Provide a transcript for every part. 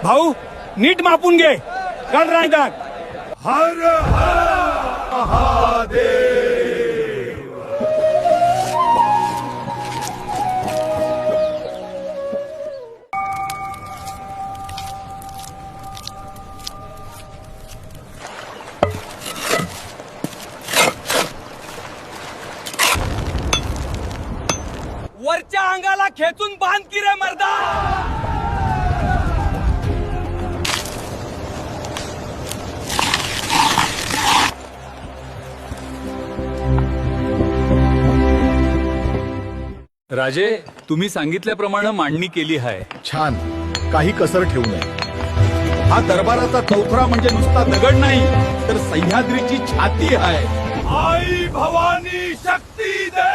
भाऊ नीट मापून घे. काढ रायदाग. हर हर महादेव. वरच्या अंगाला खेचून बांध की रे मर्दा. राजे, तुम्ही सांगितल्याप्रमाणे मांडणी केली आहे. छान. काही कसर ठेवू नये. हा दरबाराचा चौथरा म्हणजे नुसता दगड नाही तर सह्याद्रीची छाती आहे. आई भवानी शक्ती दे.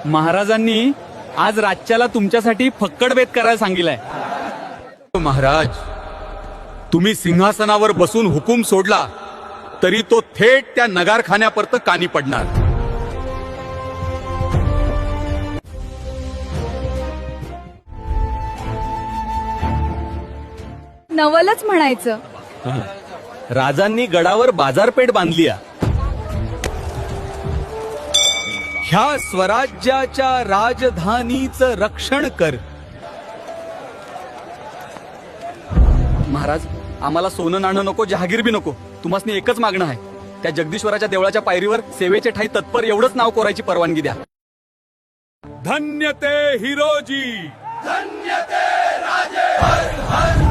महाराजांनी आज राज्याला तुमच्यासाठी फक्कड बेत करायला सांगितलंय. महाराज, तुम्ही सिंहासनावर बसून हुकूम सोडला तरी तो थेट त्या नगारखान्यापर्यंत कानी पडणार. नवलच म्हणायचं. राजांनी गडावर बाजारपेठ बांधली आहे. ह्या स्वराज्याच्या राजधानीचं रक्षण कर. महाराज, आम्हाला सोनं नाणं नको, जहागीर बी नको. तुम्हाला एकच मागणं आहे. त्या जगदीश्वराच्या देवळाच्या पायरीवर सेवेचे ठाई तत्पर एवढंच नाव कोरायची परवानगी द्या. धन्य ते हिरोजी. धन्य ते राजे. हर हर